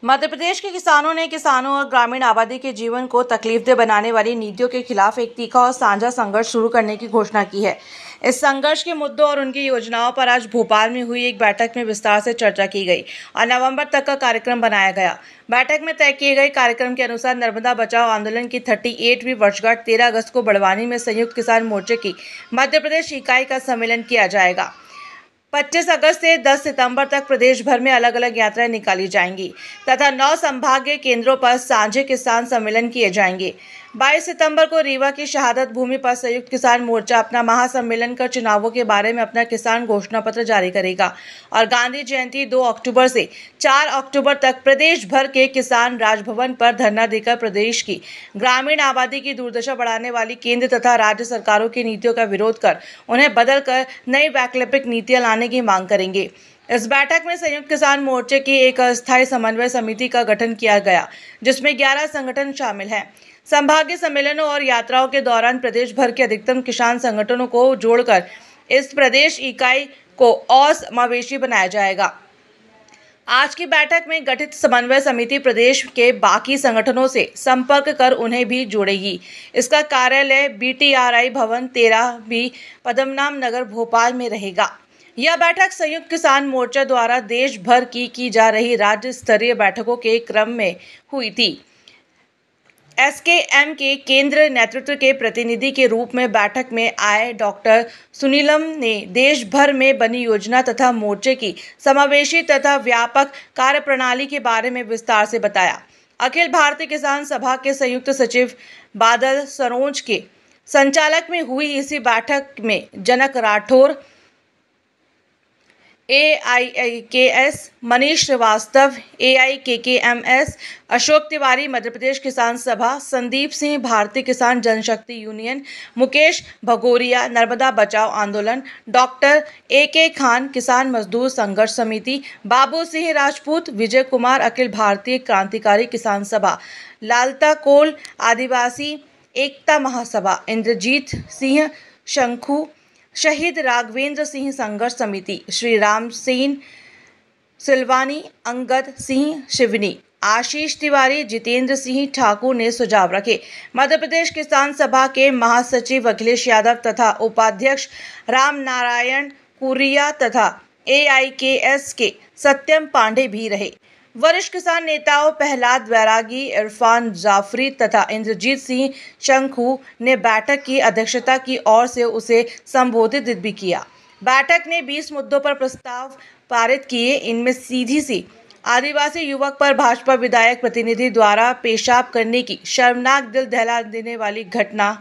मध्य प्रदेश के किसानों ने किसानों और ग्रामीण आबादी के जीवन को तकलीफदेह बनाने वाली नीतियों के खिलाफ एक तीखा और साझा संघर्ष शुरू करने की घोषणा की है। इस संघर्ष के मुद्दों और उनकी योजनाओं पर आज भोपाल में हुई एक बैठक में विस्तार से चर्चा की गई और नवंबर तक का कार्यक्रम बनाया गया। बैठक में तय किए गए कार्यक्रम के अनुसार नर्मदा बचाओ आंदोलन की 38वीं वर्षगांठ 13 अगस्त को बड़वानी में संयुक्त किसान मोर्चे की मध्य प्रदेश इकाई का सम्मेलन किया जाएगा। 25 अगस्त से 10 सितंबर तक प्रदेश भर में अलग अलग यात्राएं निकाली जाएंगी तथा 9 संभागीय केंद्रों पर साझे किसान सम्मेलन किए जाएंगे। 22 सितंबर को रीवा की शहादत भूमि पर संयुक्त किसान मोर्चा अपना महासम्मेलन कर चुनावों के बारे में अपना किसान घोषणा पत्र जारी करेगा और गांधी जयंती 2 अक्टूबर से 4 अक्टूबर तक प्रदेश भर के किसान राजभवन पर धरना देकर प्रदेश की ग्रामीण आबादी की दुर्दशा बढ़ाने वाली केंद्र तथा राज्य सरकारों की नीतियों का विरोध कर उन्हें बदल कर नई वैकल्पिक नीतियां लाने की मांग करेंगे। इस बैठक में संयुक्त किसान मोर्चे की एक अस्थायी समन्वय समिति का गठन किया गया, जिसमें 11 संगठन शामिल हैं। संभागीय सम्मेलनों और यात्राओं के दौरान प्रदेश भर के अधिकतम किसान संगठनों को जोड़कर इस प्रदेश इकाई को और समावेशी बनाया जाएगा। आज की बैठक में गठित समन्वय समिति प्रदेश के बाकी संगठनों से संपर्क कर उन्हें भी जोड़ेगी। इसका कार्यालय BTRI भवन 13B पद्मनाभ नगर भोपाल में रहेगा। यह बैठक संयुक्त किसान मोर्चा द्वारा देश भर की जा रही राज्य स्तरीय बैठकों के क्रम में हुई थी। SKM के केंद्र नेतृत्व के प्रतिनिधि के रूप में बैठक में आए डॉक्टर सुनीलम ने देश भर में बनी योजना तथा मोर्चे की समावेशी तथा व्यापक कार्यप्रणाली के बारे में विस्तार से बताया। अखिल भारतीय किसान सभा के संयुक्त सचिव बादल सरोज के संचालक में हुई इसी बैठक में जनक राठौर, AIKS मनीष श्रीवास्तव, AIKKMS अशोक तिवारी, मध्य प्रदेश किसान सभा, संदीप सिंह भारतीय किसान जनशक्ति यूनियन, मुकेश भगोरिया नर्मदा बचाओ आंदोलन, डॉक्टर AK खान किसान मजदूर संघर्ष समिति, बाबू सिंह राजपूत, विजय कुमार अखिल भारतीय क्रांतिकारी किसान सभा, लालता कोल आदिवासी एकता महासभा, इंद्रजीत सिंह शंखू, शहीद राघवेंद्र सिंह संघर्ष समिति, श्री राम सेन सिलवानी, अंगद सिंह शिवनी, आशीष तिवारी, जितेंद्र सिंह ठाकुर ने सुझाव रखे। मध्य प्रदेश किसान सभा के महासचिव अखिलेश यादव तथा उपाध्यक्ष राम नारायण कुरिया तथा AIKS के सत्यम पांडे भी रहे। वरिष्ठ किसान नेताओं प्रहलाद बैरागी, इरफान जाफरी तथा इंद्रजीत सिंह शंखू ने बैठक की अध्यक्षता की और से उसे संबोधित भी किया। बैठक ने 20 मुद्दों पर प्रस्ताव पारित किए। इनमें सीधी सी आदिवासी युवक पर भाजपा विधायक प्रतिनिधि द्वारा पेशाब करने की शर्मनाक दिल दहला देने वाली घटना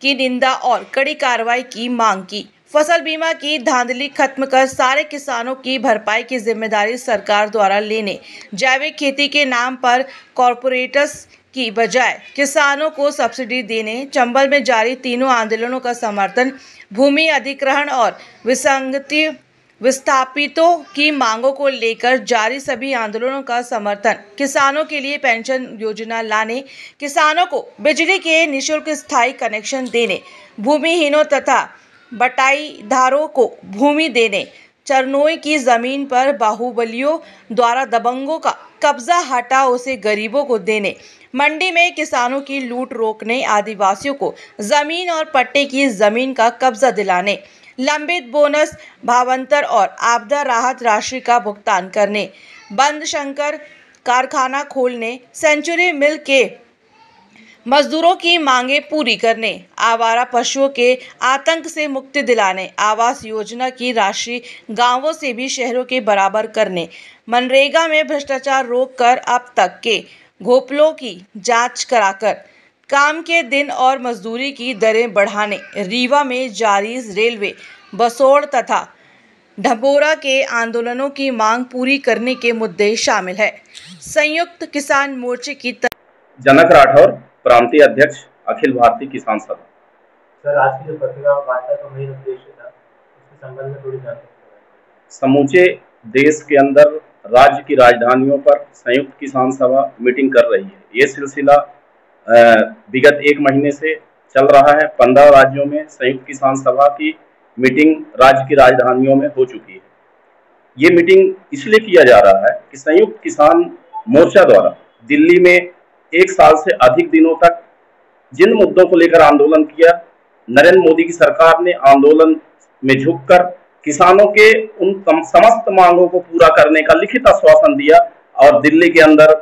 की निंदा और कड़ी कार्रवाई की मांग की। फसल बीमा की धांधली खत्म कर सारे किसानों की भरपाई की जिम्मेदारी सरकार द्वारा लेने, जैविक खेती के नाम पर कॉरपोरेट्स की बजाय किसानों को सब्सिडी देने, चंबल में जारी तीनों आंदोलनों का समर्थन, भूमि अधिग्रहण और विस्थापितों की मांगों को लेकर जारी सभी आंदोलनों का समर्थन, किसानों के लिए पेंशन योजना लाने, किसानों को बिजली के निःशुल्क स्थायी कनेक्शन देने, भूमिहीनों तथा बटाईदारों को भूमि देने, चरनोई की जमीन पर बाहुबलियों द्वारा दबंगों का कब्जा हटा उसे गरीबों को देने, मंडी में किसानों की लूट रोकने, आदिवासियों को जमीन और पट्टे की जमीन का कब्जा दिलाने, लंबित बोनस भावांतर और आपदा राहत राशि का भुगतान करने, बंद शंकर कारखाना खोलने, सेंचुरी मिल के मजदूरों की मांगें पूरी करने, आवारा पशुओं के आतंक से मुक्ति दिलाने, आवास योजना की राशि गांवों से भी शहरों के बराबर करने, मनरेगा में भ्रष्टाचार रोककर अब तक के घोटालों की जांच कराकर काम के दिन और मजदूरी की दरें बढ़ाने, रीवा में जारी रेलवे, बसोड़ तथा ढबोरा के आंदोलनों की मांग पूरी करने के मुद्दे शामिल है। संयुक्त किसान मोर्चे की जनक राठौर, प्रांतीय अध्यक्ष, अखिल भारतीय किसान सभा। सर, आज की जो पत्रिका वार्ता का मेन उद्देश्य था, उसके संबंध में थोड़ी जानकारी। समूचे देश के अंदर राज्य की राजधानियों पर संयुक्त किसान सभा मीटिंग कर रही है। ये सिलसिला विगत 1 महीने से चल रहा है। 15 राज्यों में संयुक्त किसान सभा की मीटिंग राज्य की राजधानियों में हो चुकी है। ये मीटिंग इसलिए किया जा रहा है कि संयुक्त किसान मोर्चा द्वारा दिल्ली में 1 साल से अधिक दिनों तक जिन मुद्दों को लेकर आंदोलन किया, नरेंद्र मोदी की सरकार ने आंदोलन में झुककर किसानों के उन समस्त मांगों को पूरा करने का लिखित आश्वासन दिया और दिल्ली के अंदर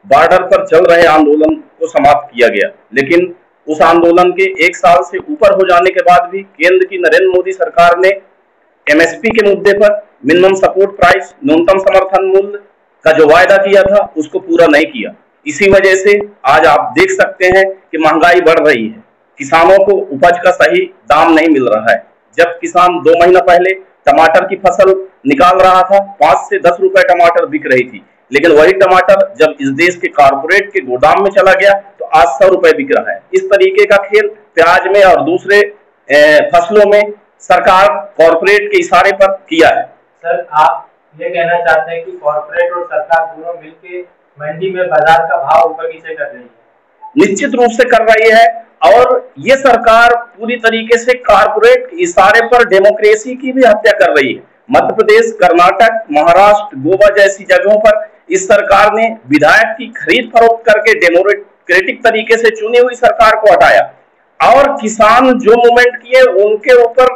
बॉर्डर पर चल रहे आंदोलन को समाप्त किया गया। लेकिन उस आंदोलन के 1 साल से ऊपर हो जाने के बाद भी केंद्र की नरेंद्र मोदी सरकार ने एमएसपी के मुद्दे पर, मिनिमम सपोर्ट प्राइस, न्यूनतम समर्थन मूल्य का जो वायदा किया था उसको पूरा नहीं किया। इसी वजह से आज आप देख सकते हैं कि महंगाई बढ़ रही है, किसानों को उपज का सही दाम नहीं मिल रहा है। जब किसान 2 महीना पहले टमाटर की फसल निकाल रहा था, 5 से 10 रुपए टमाटर बिक रही थी, लेकिन वही टमाटर जब इस देश के कारपोरेट के गोदाम में चला गया तो आज 100 रुपए बिक रहा है। इस तरीके का खेल प्याज में और दूसरे फसलों में सरकार कॉर्पोरेट के इशारे पर किया है। सर, आप ये कहना चाहते हैं कि कॉर्पोरेट और सरकार दोनों मिलकर मंडी में बाजार का भाव ऊपर नीचे कर रही है? निश्चित रूप से कर रही है, और ये सरकार पूरी तरीके से कॉर्पोरेट इशारे पर डेमोक्रेसी की भी हत्या कर रही है। मध्य प्रदेश, कर्नाटक, महाराष्ट्र, गोवा जैसी जगहों पर इस सरकार ने विधायक की खरीद फरोख्त करके डेमोक्रेटिक तरीके से चुनी हुई सरकार को हटाया और किसान जो मूवमेंट किए उनके ऊपर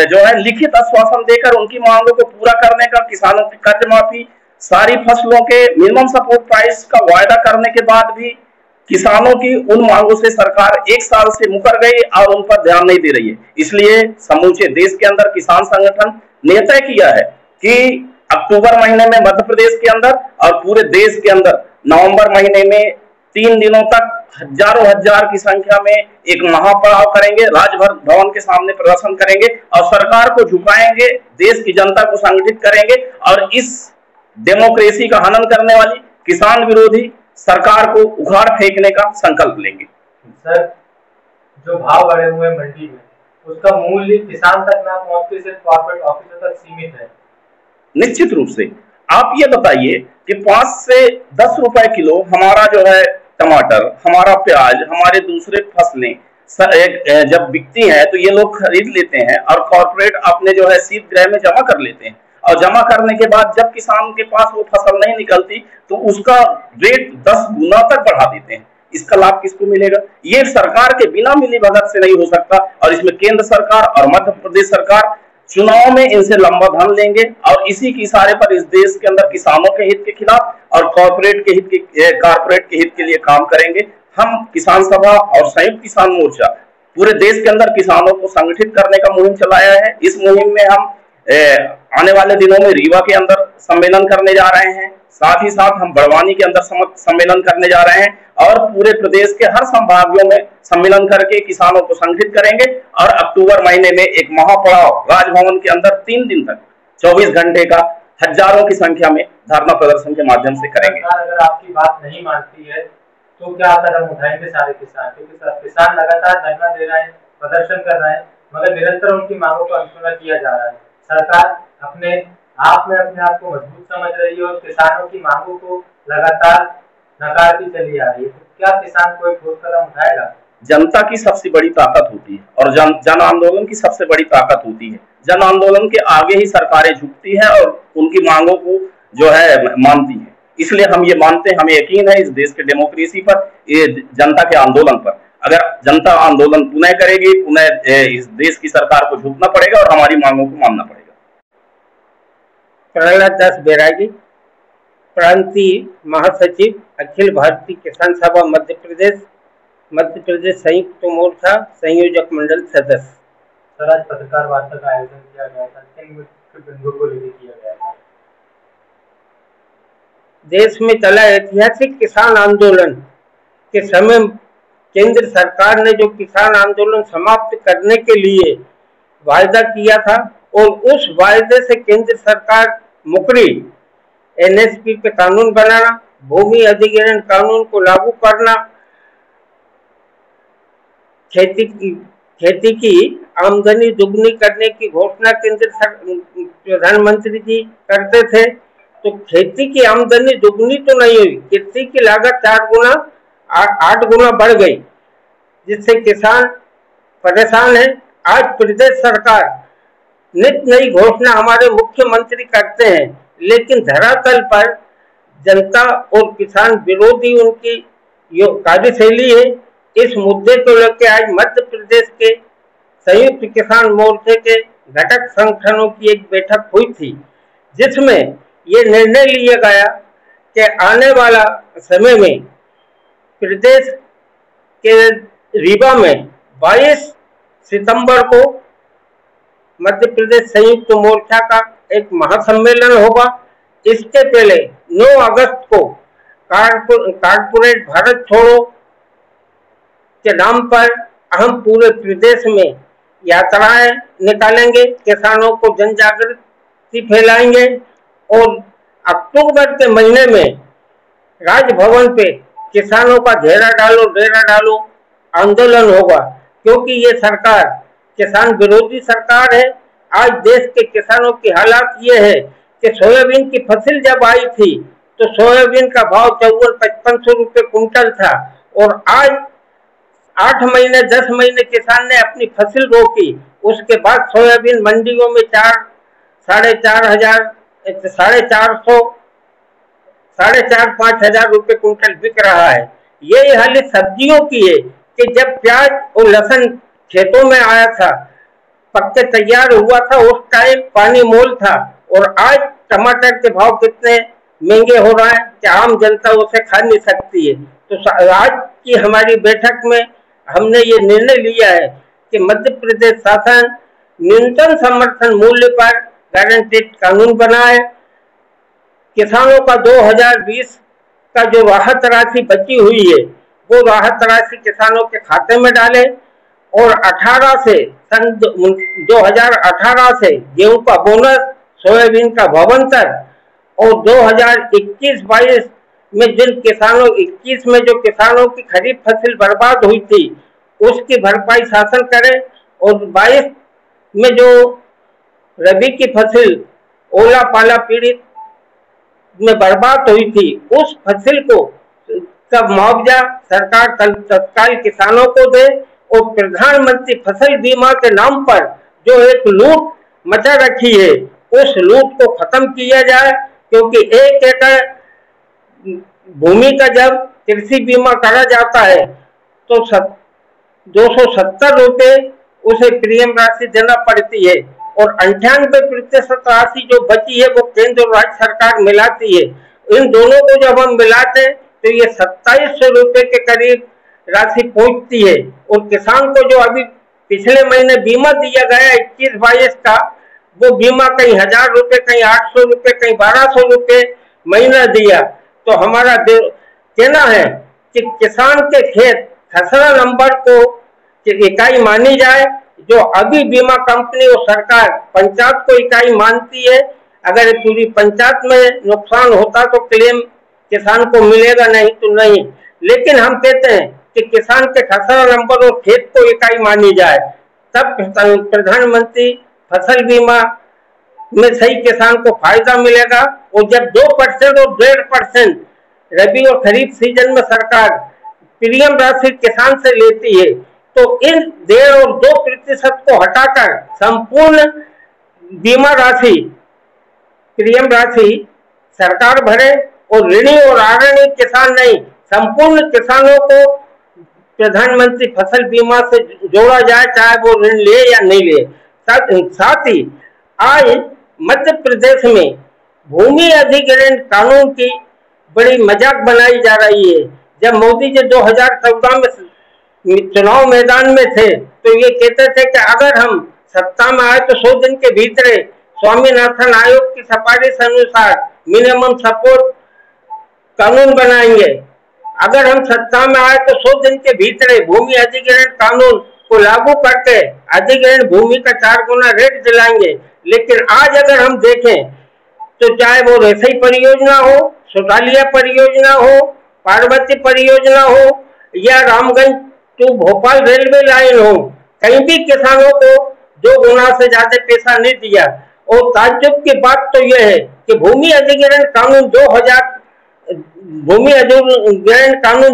जो है लिखित आश्वासन देकर उनकी मांगों को पूरा करने का, किसानों की कर्ज माफी, सारी फसलों के मिनिमम सपोर्ट प्राइस का वायदा करने के बाद भी किसानों की उन मांगों से सरकार 1 साल से मुकर गई और उन पर ध्यान नहीं दे रही है। इसलिए समूचे देश के अंदर किसान संगठन ने तय किया है कि अक्टूबर महीने में मध्य प्रदेश के अंदर और पूरे देश के अंदर नवंबर महीने में 3 दिनों तक हजारों हजार की संख्या में एक महापड़ाव करेंगे, राजभवन के सामने प्रदर्शन करेंगे और सरकार को झुकाएंगे, देश की जनता को संगठित करेंगे और इस डेमोक्रेसी का हनन करने वाली किसान विरोधी सरकार को उखाड़ फेंकने का संकल्प लेंगे। सर, जो भाव बढ़े हुए मंडी में उसका मूल्य किसान तक ना पहुंचते सिर्फ कॉर्पोरेट ऑफिसर तक सीमित है। निश्चित रूप से आप ये बताइए कि 5 से 10 रुपए किलो हमारा जो है टमाटर, हमारा प्याज, हमारे दूसरे फसलें जब बिकती हैं तो ये लोग खरीद लेते हैं और कॉर्पोरेट अपने जो है शीतगृह में जमा कर लेते हैं और जमा करने के बाद जब किसान के पास वो फसल नहीं निकलती तो उसका रेट 10 गुना तक बढ़ा देते हैं। इसका लाभ किसको मिलेगा? ये सरकार के बिना मिलीभगत से नहीं हो सकता और इसमें केंद्र सरकार और मध्य प्रदेश सरकार चुनाव में इनसे लंबा धन लेंगे और इसी के इशारे पर इस देश के अंदर किसानों के हित के खिलाफ और कॉर्पोरेट के हित के लिए काम करेंगे। हम किसान सभा और संयुक्त किसान मोर्चा पूरे देश के अंदर किसानों को संगठित करने का मुहिम चलाया है। इस मुहिम में हम आने वाले दिनों में रीवा के अंदर सम्मेलन करने जा रहे हैं, साथ ही साथ हम बड़वानी के अंदर सम्मेलन करने जा रहे हैं और पूरे प्रदेश के हर संभागों में सम्मेलन करके किसानों को संगठित करेंगे और अक्टूबर महीने में एक महापड़ाव राजभवन के अंदर 3 दिन तक 24 घंटे का हजारों की संख्या में धरना प्रदर्शन के माध्यम से करेंगे। अगर आपकी बात नहीं मानती है तो क्या कदम उठाएंगे सारे किसान? क्योंकि किसान लगातार धरना दे रहे हैं, प्रदर्शन कर रहे हैं, मगर निरंतर उनकी मांगों को अनसुना किया जा रहा है। सरकार अपने आप को मजबूत समझ रही है और किसानों की मांगों को लगातार नकारती चली आ रही है, तो क्या किसान कोई ठोस कदम उठाएगा? जनता की सबसे बड़ी ताकत होती है और जन आंदोलन की सबसे बड़ी ताकत होती है। जन आंदोलन के आगे ही सरकारें झुकती है और उनकी मांगों को जो है मानती है। इसलिए हम ये मानते हैं, हमें यकीन है इस देश के डेमोक्रेसी पर, ये जनता के आंदोलन पर। अगर जनता आंदोलन पुनः करेगी, पुनः इस देश की सरकार को झुकना पड़ेगा और हमारी मांगों को मानना पड़ेगा। प्रहलाद दास बैरागी, प्रांतीय महासचिव, अखिल भारतीय किसान सभा मध्य प्रदेश संयुक्त मोर्चा संयोजक मंडल सदस्य। सर, आज पत्रकार वार्ता का आयोजन किया गया था, किन मुख्य बिंदुओं को लेकर किया गया था? देश में चला ऐतिहासिक किसान आंदोलन के समय केंद्र सरकार ने जो किसान आंदोलन समाप्त करने के लिए वायदा किया था और उस वायदे से केंद्र सरकार मुकरी, एनएसपी पे कानून बनाना, भूमि अधिग्रहण कानून को लागू करना, खेती की आमदनी दुगनी करने की घोषणा केंद्र प्रधानमंत्री जी करते थे। तो खेती की आमदनी दुगनी तो नहीं हुई, खेती की लागत 8 गुना बढ़ गई, जिससे किसान परेशान है। आज प्रदेश सरकार नित नई घोषणा हमारे मुख्यमंत्री करते हैं, लेकिन धरातल पर जनता और किसान विरोधी उनकी जो कार्यशैली है, इस मुद्दे को लेकर आज मध्य प्रदेश के संयुक्त किसान मोर्चे के घटक संगठनों की एक बैठक हुई थी, जिसमें ये निर्णय लिया गया कि आने वाला समय में प्रदेश के रीवा में 22 सितंबर को मध्य प्रदेश संयुक्त मोर्चा का एक महासम्मेलन होगा। इसके पहले 9 अगस्त को कारपोरेट भारत छोड़ो के नाम पर हम पूरे प्रदेश में यात्राएं निकालेंगे, किसानों को जन जागृति फैलाएंगे और अक्टूबर के महीने में राजभवन पे किसानों का डेरा डालो आंदोलन होगा, क्योंकि ये सरकार किसान विरोधी सरकार है। आज देश के किसानों की हालात ये है कि सोयाबीन की फसल जब आई थी तो सोयाबीन का भाव 54-5500 रुपये कुंटल था, और आज 8 महीने 10 महीने किसान ने अपनी फसल रोकी, उसके बाद सोयाबीन मंडियों में 4,500 रुपये कुंटल बिक रहा है। ये हालत सब्जियों की है कि जब प्याज और लहसुन खेतों में आया था, पक्के तैयार हुआ था, उस टाइम पानी मोल था, और आज टमाटर के भाव कितने महंगे हो रहा है कि आम जनता उसे खा नहीं सकती है। तो आज की हमारी बैठक में हमने ये निर्णय लिया है कि मध्य प्रदेश शासन न्यूनतम समर्थन मूल्य पर गारंटेड कानून बनाए, किसानों का 2020 का जो राहत राशि बची हुई है वो राहत राशि किसानों के खाते में डाले, और 2018 से गेहूं का बोनस, सोयाबीन का भावांतर, और 2021-22 में इक्कीस में जो किसानों की खरीफ फसल बर्बाद हुई थी उसकी भरपाई शासन करे, और 22 में जो रबी की फसल ओला पाला पीड़ित में बर्बाद हुई थी उस फसल को का मुआवजा सरकार तत्काल किसानों को दे, और प्रधानमंत्री फसल बीमा के नाम पर जो एक लूट मचा रखी है उस लूट को खत्म किया जाए, क्योंकि 1 एकड़ भूमि का जब कृषि बीमा करा जाता है तो 270 रुपये उसे प्रीमियम राशि देना पड़ती है, और 98% राशि जो बची है वो केंद्र और राज्य सरकार मिलाती है। इन दोनों को जब हम मिलाते तो ये 2700 रुपये के करीब राशि पहुंचती है, और किसान को जो अभी पिछले महीने बीमा दिया गया 21-22 का, वो बीमा कहीं 1000 रुपये, कहीं 800 रुपये, कहीं 1200 रुपये महीना दिया। तो हमारा कहना है कि किसान के खेत खसरा नंबर को इकाई मानी जाए, जो अभी बीमा कंपनी और सरकार पंचायत को इकाई मानती है। अगर पूरी पंचायत में नुकसान होता तो क्लेम किसान को मिलेगा, नहीं तो नहीं। लेकिन हम कहते हैं कि किसान के खसरा नंबर और खेत को इकाई मानी जाए, तब प्रधानमंत्री फसल बीमा में सही किसान को फायदा मिलेगा। और जब 2% और 1.5% रबी और खरीफ सीजन में सरकार प्रीमियम राशि किसान से लेती है, तो इन 1.5 और 2% को हटाकर संपूर्ण बीमा राशि प्रीमियम राशि सरकार भरे, और ऋणी और आरणी किसान नहीं, संपूर्ण किसानों को प्रधानमंत्री फसल बीमा से जोड़ा जाए, चाहे वो ऋण ले या नहीं ले। साथ ही आज मध्य प्रदेश में भूमि अधिग्रहण कानून की बड़ी मजाक बनाई जा रही है। जब मोदी जी 2014 में चुनाव मैदान में थे तो ये कहते थे कि अगर हम सत्ता में आए तो 100 दिन के भीतर स्वामीनाथन आयोग की सिफारिश अनुसार मिनिमम सपोर्ट कानून बनाएंगे। अगर हम सत्ता में आए तो 100 दिन के भीतर भूमि अधिग्रहण कानून को लागू करके अधिग्रहण भूमि का 4 गुना रेट दिलाएंगे। लेकिन आज अगर हम देखें तो चाहे वो रसई परियोजना हो, सुटालिया परियोजना हो, पार्वती परियोजना हो, या Ramganj to Bhopal railway line हो, कहीं भी किसानों को 2 गुना से ज्यादा पैसा नहीं दिया। और ताज्जुब की बात तो यह है कि भूमि अधिग्रहण कानून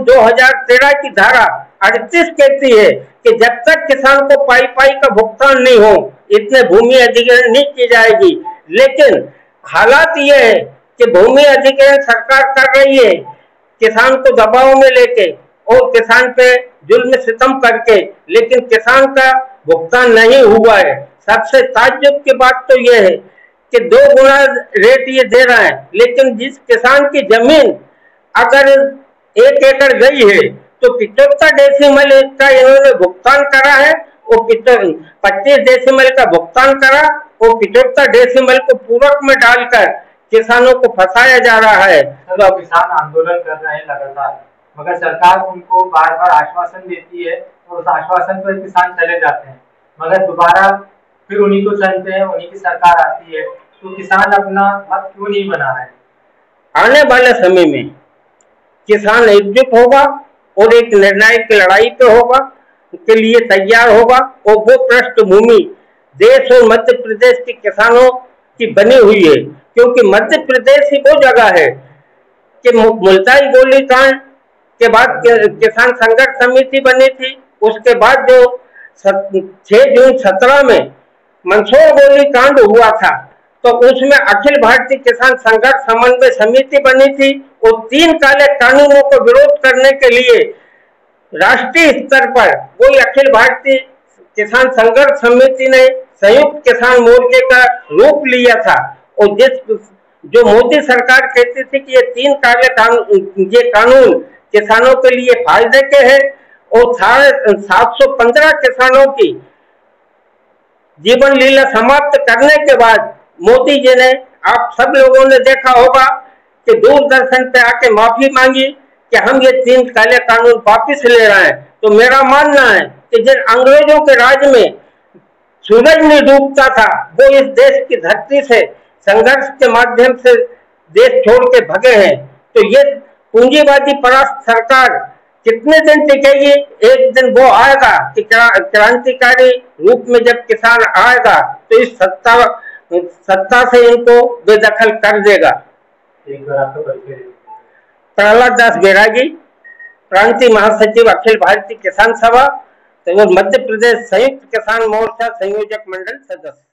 2013 की धारा 38 कहती है कि जब तक किसान को पाई का भुगतान नहीं हो, इतने भूमि अधिग्रहण नहीं की जाएगी। लेकिन हालात ये है कि भूमि अधिग्रहण सरकार कर रही है किसान को दबाव में लेके और किसान पे जुल्म सितम करके, लेकिन किसान का भुगतान नहीं हुआ है। सबसे ताज्जुब की बात तो यह है कि 2 गुना रेट ये दे रहा है, लेकिन जिस किसान की जमीन अगर 1 एकड़ गई है तो 75 डेसिमल का इन्होंने भुगतान करा है और 25 डेसिमल का भुगतान करा और 75 डेसिमल को पूरक में डालकर किसानों को फंसाया जा रहा है। तो किसान आंदोलन कर रहे हैं लगातार, मगर सरकार उनको बार बार आश्वासन देती है और उस आश्वासन पर किसान चले जाते हैं, मगर दोबारा फिर उन्हीं को चलते हैं, उन्हीं की सरकार आती है, तो किसान अपना मत क्यों नहीं बना रहे? आने वाले समय में किसान एकजुट होगा और एक निर्णायक लड़ाई पे होगा के लिए तैयार होगा और वो पृष्ठभूमि देश और मध्य प्रदेश के किसानों की बनी हुई है, क्योंकि मध्य प्रदेश ही वो जगह है कि मुल्ताई गोलीकांड के बाद किसान संघर्ष समिति बनी थी। उसके बाद जो 6 जून 17 में मंदसौर गोलीकांड हुआ था तो उसमें अखिल भारतीय किसान संघर्ष समन्वय समिति बनी थी और 3 काले कानूनों को विरोध करने के लिए राष्ट्रीय स्तर पर वही अखिल भारतीय किसान संघर्ष समिति ने संयुक्त किसान मोर्चे का रूप लिया था। और जो मोदी सरकार कहती थी कि ये 3 काले कानून किसानों के लिए फायदे के हैं और 715 किसानों की जीवन लीला समाप्त करने के बाद मोदी जी ने, आप सब लोगों ने देखा होगा कि दूरदर्शन पे आके माफी मांगी कि हम ये 3 काले कानून वापिस ले रहे हैं। तो मेरा मानना है कि जिन अंग्रेजों के राज में सूरज नहीं डूबता था वो इस देश की धरती से संघर्ष के माध्यम से देश छोड़ के भगे हैं। तो ये पूंजीवादी परास्त सरकार कितने दिन टिकेगी? एक दिन वो आएगा कि क्रांतिकारी रूप में जब किसान आएगा तो इस सत्ता से इनको बेदखल कर देगा। एक बार आपको परिचय दे। प्रहलाद दास बैरागी, क्रांति महासचिव अखिल भारतीय किसान सभा और मध्य प्रदेश संयुक्त किसान मोर्चा संयोजक मंडल सदस्य।